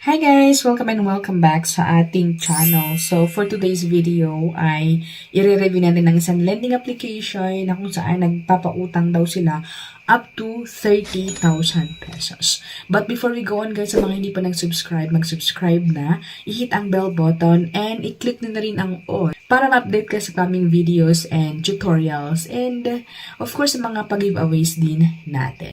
Hi guys! Welcome and welcome back sa ating channel. So for today's video ay i-review natin ng isang lending application na kung saan nagpapautang daw sila up to 30,000 pesos. But before we go on guys, sa mga hindi pa nag-subscribe, mag-subscribe na, i-hit ang bell button and i-click na rin ang all para ma-update ka sa coming videos and tutorials and of course sa mga pag-giveaways din natin.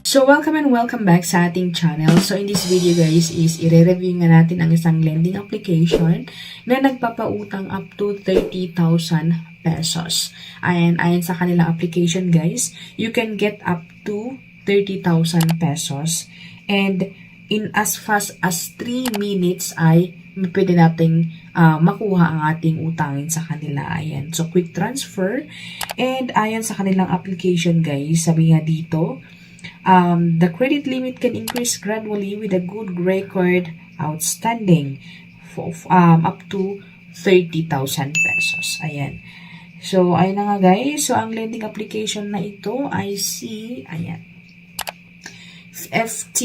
So, welcome and welcome back sa ating channel. So, in this video guys is i-review nga natin ang isang lending application na nagpapautang up to 30,000 pesos. Ayon sa kanilang application guys, you can get up to 30,000 pesos and in as fast as 3 minutes ay pwede nating makuha ang ating utangin sa kanila. Ayan. So, quick transfer and ayon sa kanilang application guys, sabi nga dito, the credit limit can increase gradually with a good record outstanding up to 30,000 pesos. Ayan. So, ayun na nga guys. So, ang lending application na ito ay ayan, FT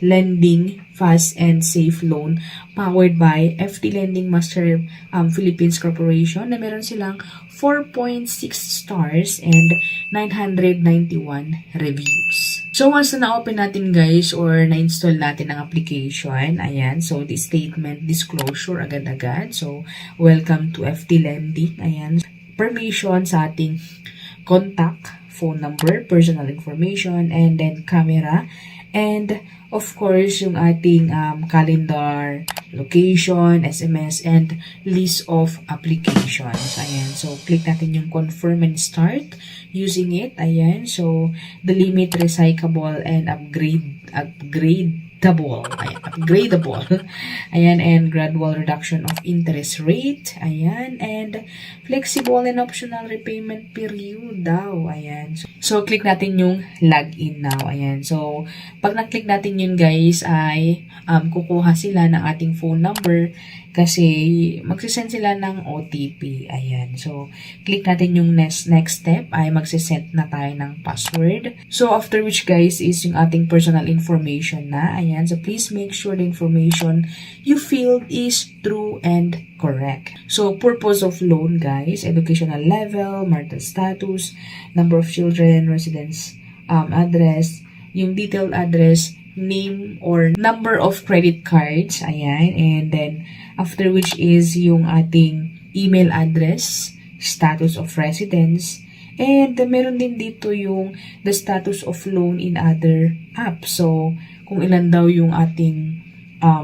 Lending Fast and Safe Loan powered by FT Lending Master Philippines Corporation na meron silang 4.6 stars and 991 reviews. So, once na na-open natin guys or na-install natin ang application, ayan, so the statement disclosure agad-agad. So, welcome to FT Lending. Ayan, permission sa ating contact, phone number, personal information, and then camera. And, of course, yung ating calendar, location, SMS, and list of applications. Ayan. So, click natin yung confirm and start using it. Ayan. So, the limit recyclable and upgradable. Ayan, upgradable. Ayan, and gradual reduction of interest rate. Ayan, and flexible and optional repayment period daw. Ayan. So, click natin yung login now. Ayan. So, pag na-click natin yun guys, ay kukuha sila ng ating phone number kasi magsisend sila ng OTP. Ayan. So, click natin yung next step ay magsisend na tayo ng password. So, after which guys is yung ating personal information na. Ayan. So, please make sure the information you filled is true and correct. So, purpose of loan guys, educational level, marital status, number of children, residence address, yung detailed address, name or number of credit cards, ayan, and then after which is yung ating email address, status of residence, and meron din dito yung the status of loan in other apps. So, kung ilan daw yung ating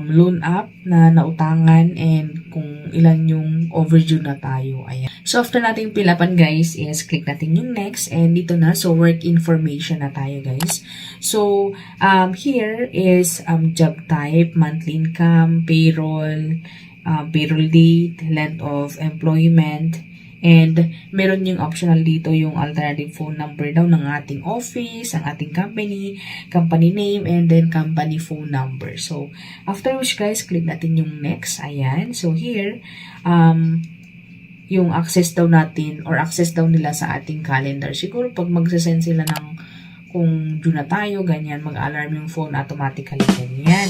loan app na nautangan and kung ilan yung overdue na tayo. Ayan. So, after natin pilapan guys is click natin yung next and dito na. So, work information na tayo guys. So, here is job type, monthly income, payroll, payroll date, length of employment, and meron yung optional dito yung alternative phone number daw ng ating office, ang ating company, company name, and then company phone number. So, after which guys, click natin yung next. Ayan. So, here, yung access daw natin or access daw nila sa ating calendar. Siguro pag magsasend sila ng kung due na tayo, ganyan, mag-alarm yung phone automatically, ganyan.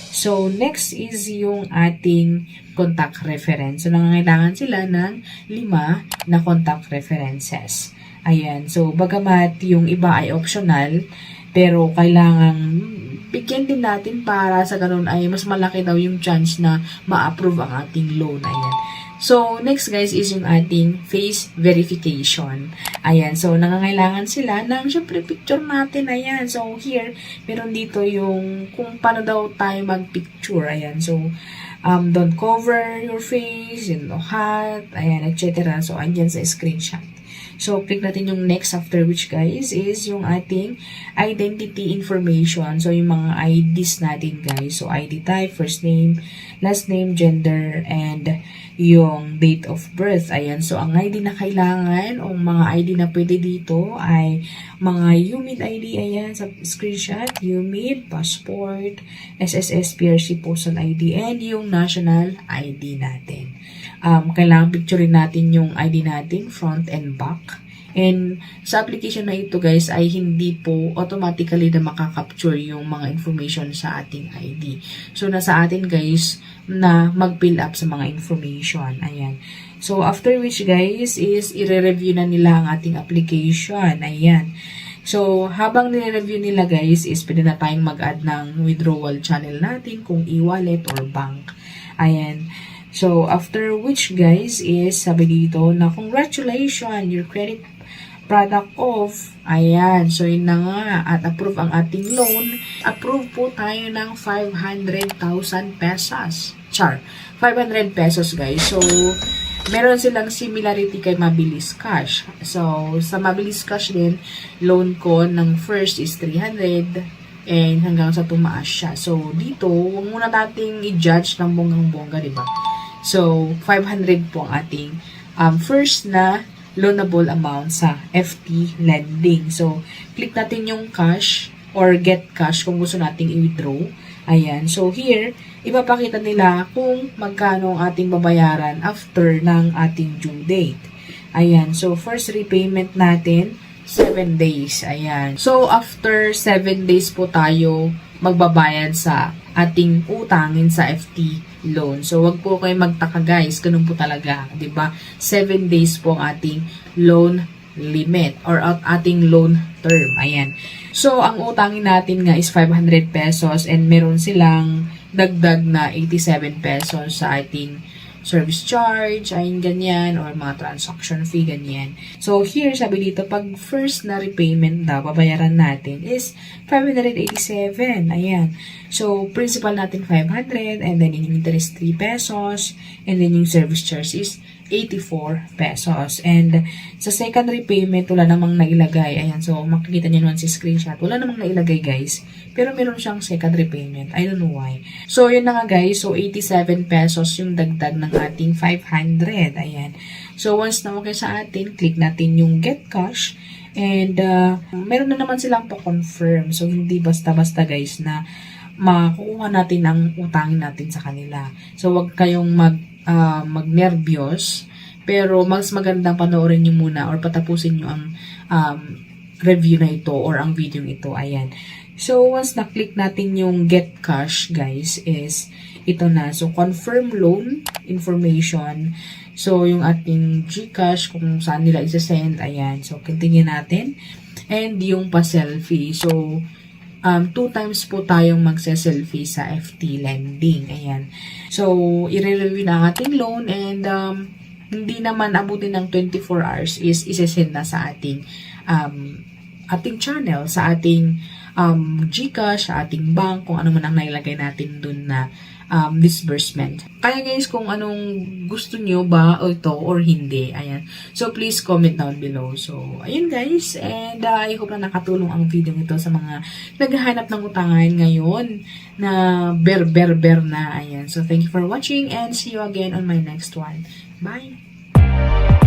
So, next is yung ating contact reference. So, nangangailangan sila ng 5 na contact references. Ayan. So, bagamat yung iba ay optional, pero kailangan bigyan din natin para sa ganun ay mas malaki daw yung chance na ma-approve ang ating loan. Ayan. So, next guys is yung ating face verification. Ayan. So, nangangailangan sila ng syempre picture natin. Ayan. So, here, meron dito yung kung paano daw tayo mag-picture. Ayan. So, don't cover your face, hat, ayan, etc. So, andyan sa screenshot. So, click natin yung next after which guys is yung ating identity information. So, yung mga IDs natin guys. So, ID type, first name, last name, gender, and yung date of birth. Ayan. So, ang ID na kailangan o mga ID na pwede dito ay mga UMID ID. Ayan. Sa screenshot, UMID, passport, SSS, PRC, postal ID, and yung national ID natin. Kailangan picturein natin yung ID natin, front and back. And sa application na ito guys ay hindi po automatically na makakapture yung mga information sa ating ID. So nasa atin guys na mag-fill up sa mga information. Ayan. So after which guys is i-review na nila ang ating application. Ayan. So, habang nire-review nila guys, is pwede na tayong mag-add ng withdrawal channel natin kung e-wallet or bank. Ayan. So, after which guys is, sabi dito na congratulations, your credit product off. Ayan. So, yun na nga. At approve ang ating loan. Approve po tayo ng 500,000 pesos. 500 pesos guys. So, meron silang similarity kay Mabilis Cash. So, sa Mabilis Cash din, loan ko ng first is 300 and hanggang sa tumaas siya. So, dito, huwag muna nating i-judge ng bonggang-bongga, diba? So, 500 po ang ating first na loanable amount sa FT lending. So, click natin yung cash or get cash kung gusto nating i-withdraw. Ayan. So, here, ipapakita nila kung magkano ang ating babayaran after ng ating due date. Ayan. So, first repayment natin, 7 days. Ayan. So, after 7 days po tayo magbabayad sa ating utangin sa FT loan. So, wag po kayo magtaka guys. Ganun po talaga. 'Di ba? 7 days po ang ating loan limit or ating loan term. Ayan. So, ang utangin natin nga is 500 pesos and meron silang dagdag na 87 pesos sa ating service charge, ayun ganyan, or mga transaction fee, ganyan. So, here, sabi dito, pag first na repayment na babayaran natin is 587. Ayan. So, principal natin 500 and then yung interest 3 pesos and then yung service charge is 84 pesos. And sa second repayment, wala namang nailagay. Ayan, so makikita nyo naman si screenshot. Wala namang nailagay guys. Pero meron siyang second repayment. I don't know why. So, yun na nga guys. So, 87 pesos yung dagdag ng ating 500. Ayan. So, once na okay sa atin, click natin yung get cash. And, meron na naman silang pa-confirm. So, hindi basta-basta guys na makukuha natin ang utangin natin sa kanila. So, wag kayong magnervyos, pero mas magandang panoorin nyo muna or patapusin nyo ang review na ito or ang video ito. Ayan. So, once na-click natin yung get cash, guys, is ito na. So, confirm loan information. So, yung ating GCash, kung saan nila isa-send, ayan. So, continue natin. And yung pa-selfie. So, 2 times po tayong magse-selfie sa FT lending. Ayan. So, i-review na ang ating loan and hindi naman abutin ng 24 hours is isa-send na sa ating channel, sa ating GCash, sa ating bank, kung ano man ang nailagay natin dun na disbursement. Kaya guys, kung anong gusto nyo ba o ito or hindi, ayan. So, please comment down below. So, ayun guys, and I hope na nakatulong ang video nito sa mga naghahanap ng utangan ngayon na ber na, ayan. So, thank you for watching and see you again on my next one. Bye!